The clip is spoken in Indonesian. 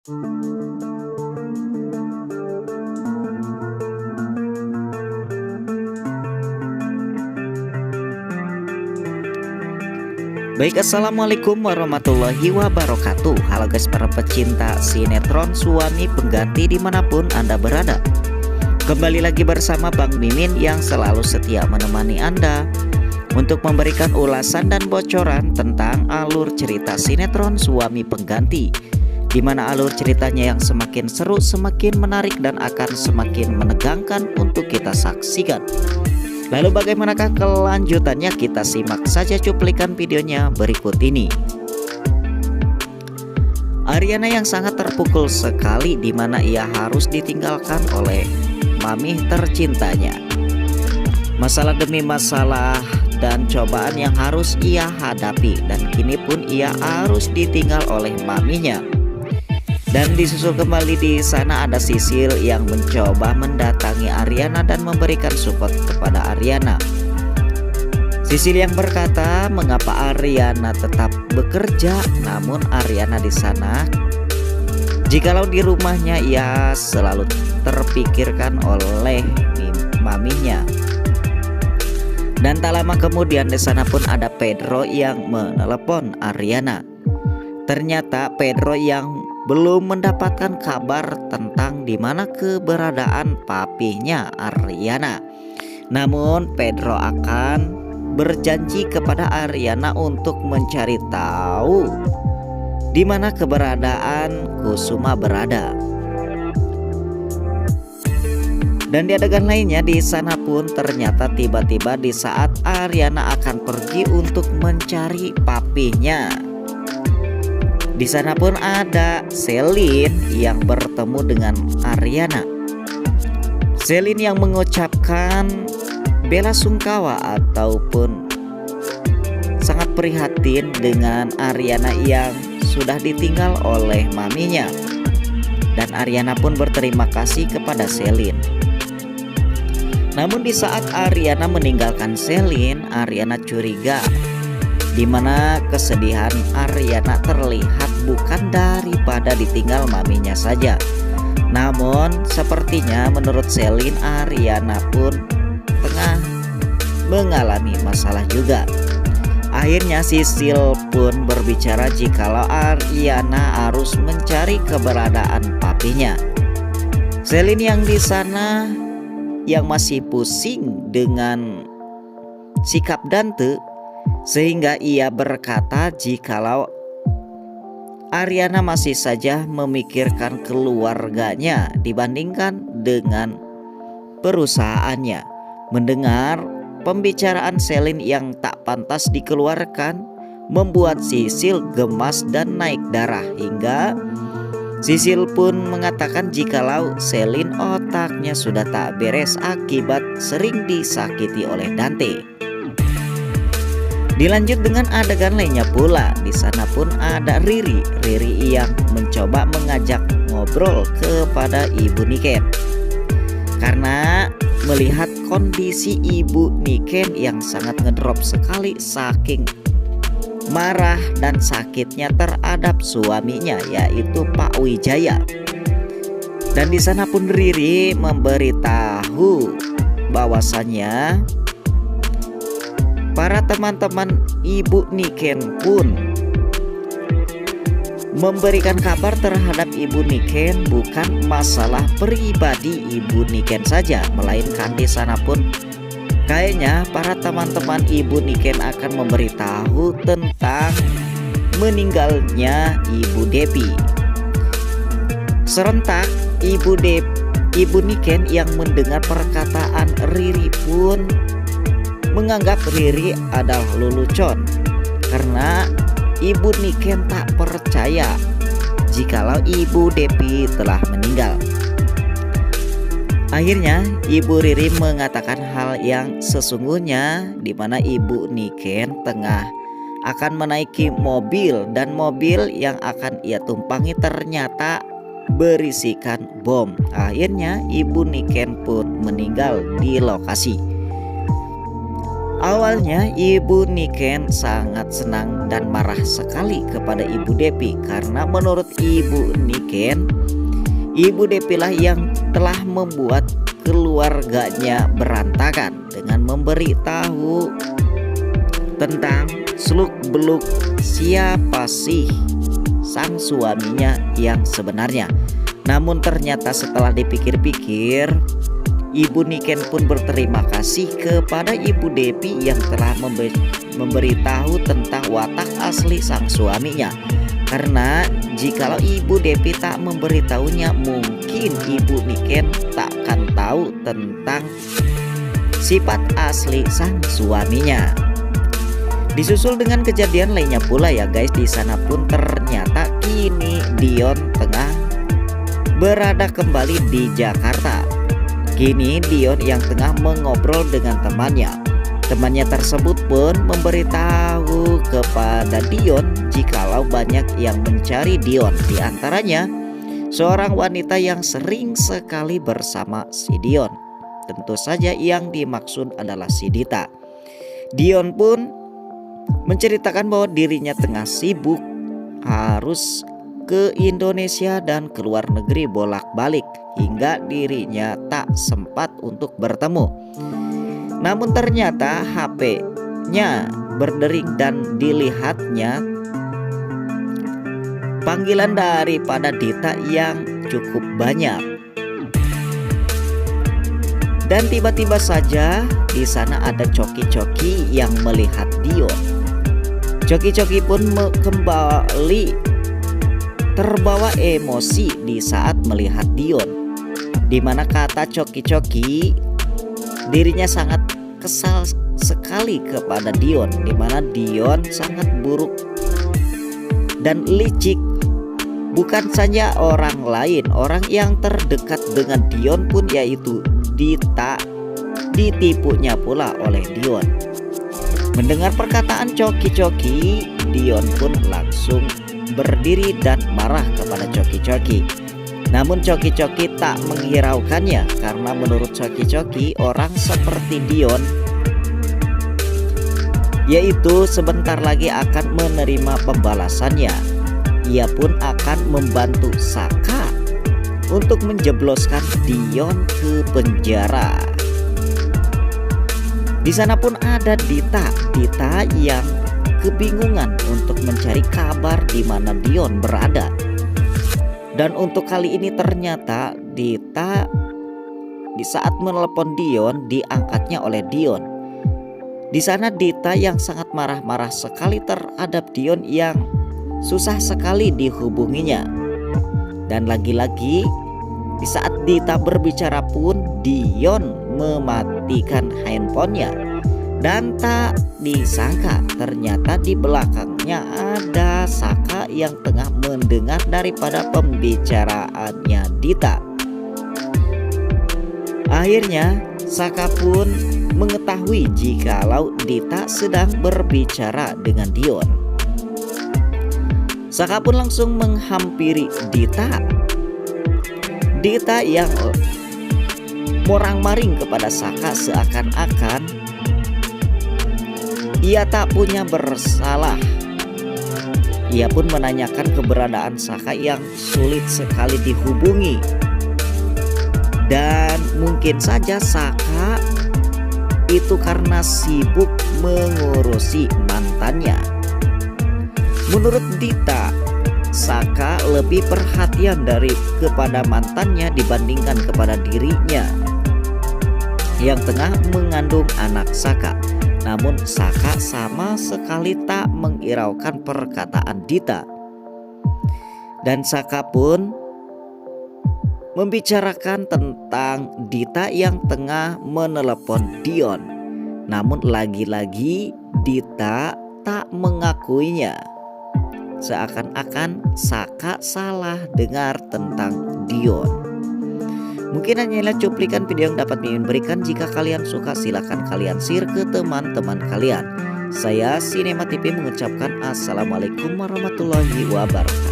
Baik, assalamualaikum warahmatullahi wabarakatuh. Halo guys, para pecinta sinetron Suami Pengganti dimanapun Anda berada. Kembali lagi bersama Bang Mimin yang selalu setia menemani Anda untuk memberikan ulasan dan bocoran tentang alur cerita sinetron Suami Pengganti, di mana alur ceritanya yang semakin seru, semakin menarik, dan akan semakin menegangkan untuk kita saksikan. Lalu bagaimanakah kelanjutannya? Kita simak saja cuplikan videonya berikut ini. Ariana yang sangat terpukul sekali di mana ia harus ditinggalkan oleh mami tercintanya. Masalah demi masalah dan cobaan yang harus ia hadapi, dan kini pun ia harus ditinggal oleh maminya. Dan disusul kembali di sana ada Sisil yang mencoba mendatangi Ariana dan memberikan support kepada Ariana. Sisil yang berkata mengapa Ariana tetap bekerja, namun Ariana di sana jikalau di rumahnya ia selalu terpikirkan oleh maminya. Dan tak lama kemudian di sana pun ada Pedro yang menelepon Ariana. Ternyata Pedro yang belum mendapatkan kabar tentang di mana keberadaan papinya Ariana. Namun Pedro akan berjanji kepada Ariana untuk mencari tahu di mana keberadaan Kusuma berada. Dan di adegan lainnya di sana pun ternyata tiba-tiba di saat Ariana akan pergi untuk mencari papinya, di sana pun ada Selin yang bertemu dengan Ariana. Selin yang mengucapkan bela sungkawa ataupun sangat prihatin dengan Ariana yang sudah ditinggal oleh maminya. Dan Ariana pun berterima kasih kepada Selin. Namun di saat Ariana meninggalkan Selin, Ariana curiga, di mana kesedihan Ariana terlihat bukan daripada ditinggal maminya saja, namun sepertinya menurut Selin Ariana pun tengah mengalami masalah juga. Akhirnya Sisil pun berbicara jikalau Ariana harus mencari keberadaan papinya. Selin yang di sana yang masih pusing dengan sikap Dante, sehingga ia berkata jikalau Ariana masih saja memikirkan keluarganya dibandingkan dengan perusahaannya. Mendengar pembicaraan Selin yang tak pantas dikeluarkan membuat Sisil gemas dan naik darah, hingga Sisil pun mengatakan jikalau Selin otaknya sudah tak beres akibat sering disakiti oleh Dante. Dilanjut dengan adegan lainnya pula. Di sana pun ada Riri yang mencoba mengajak ngobrol kepada Ibu Niken, karena melihat kondisi Ibu Niken yang sangat ngedrop sekali saking marah dan sakitnya terhadap suaminya, yaitu Pak Wijaya. Dan di sana pun Riri memberitahu bahwasannya para teman-teman Ibu Niken pun memberikan kabar terhadap Ibu Niken bukan masalah pribadi Ibu Niken saja, melainkan di sana pun kayaknya para teman-teman Ibu Niken akan memberitahu tentang meninggalnya Ibu Depi. Serentak Ibu Niken yang mendengar perkataan Riri pun menganggap Riri adalah lelucon, karena Ibu Niken tak percaya jikalau Ibu Depi telah meninggal. Akhirnya Ibu Riri mengatakan hal yang sesungguhnya, di mana Ibu Niken tengah akan menaiki mobil, dan mobil yang akan ia tumpangi ternyata berisikan bom. Akhirnya Ibu Niken pun meninggal di lokasi. Awalnya Ibu Niken sangat senang dan marah sekali kepada Ibu Depi karena menurut Ibu Niken, Ibu Depi lah yang telah membuat keluarganya berantakan dengan memberitahu tentang seluk-beluk siapa sih sang suaminya yang sebenarnya. Namun ternyata setelah dipikir-pikir, Ibu Niken pun berterima kasih kepada Ibu Depi yang telah memberitahu tentang watak asli sang suaminya. Karena jikalau Ibu Depi tak memberitahunya, mungkin Ibu Niken tak akan tahu tentang sifat asli sang suaminya. Disusul dengan kejadian lainnya pula ya guys. Di sana pun ternyata kini Dion tengah berada kembali di Jakarta. Kini Dion yang tengah mengobrol dengan temannya. Temannya tersebut pun memberitahu kepada Dion jikalau banyak yang mencari Dion. Di antaranya seorang wanita yang sering sekali bersama si Dion. Tentu saja yang dimaksud adalah si Dita. Dion pun menceritakan bahwa dirinya tengah sibuk harus ke Indonesia dan ke luar negeri bolak-balik hingga dirinya tak sempat untuk bertemu. Namun ternyata HP-nya berdering dan dilihatnya panggilan daripada Dita yang cukup banyak. Dan tiba-tiba saja di sana ada Coki-Coki yang melihat Dion. Coki-Coki pun kembali terbawa emosi di saat melihat Dion, di mana kata Coki-Coki dirinya sangat kesal sekali kepada Dion, di mana Dion sangat buruk dan licik. Bukan saja orang lain, orang yang terdekat dengan Dion pun yaitu Dita ditipunya pula oleh Dion. Mendengar perkataan Coki-Coki, Dion pun langsung berdiri dan marah kepada Coki-Coki. Namun Coki-Coki tak menghiraukannya karena menurut Coki-Coki orang seperti Dion yaitu sebentar lagi akan menerima pembalasannya. Ia pun akan membantu Saka untuk menjebloskan Dion ke penjara. Di sana pun ada Dita yang kebingungan untuk mencari kabar di mana Dion berada. Dan untuk kali ini ternyata Dita di saat menelepon Dion diangkatnya oleh Dion. Di sana Dita yang sangat marah-marah sekali terhadap Dion yang susah sekali dihubunginya. Dan lagi-lagi di saat Dita berbicara pun Dion mematikan handphonenya. Dan tak disangka ternyata di belakangnya ada Saka yang tengah mendengar daripada pembicaraannya Dita. Akhirnya Saka pun mengetahui jikalau Dita sedang berbicara dengan Dion. Saka pun langsung menghampiri Dita. Dita yang morang-maring kepada Saka seakan-akan ia tak punya bersalah. Ia pun menanyakan keberadaan Saka yang sulit sekali dihubungi. Dan mungkin saja Saka itu karena sibuk mengurusi mantannya. Menurut Dita, Saka lebih perhatian kepada mantannya dibandingkan kepada dirinya yang tengah mengandung anak Saka. Namun Saka sama sekali tak menghiraukan perkataan Dita. Dan Saka pun membicarakan tentang Dita yang tengah menelepon Dion. Namun lagi-lagi Dita tak mengakuinya. Seakan-akan Saka salah dengar tentang Dion. Mungkin hanyalah cuplikan video yang dapat Mimin berikan. Jika kalian suka silahkan kalian share ke teman-teman kalian. Saya Sinema TV mengucapkan Assalamualaikum warahmatullahi wabarakatuh.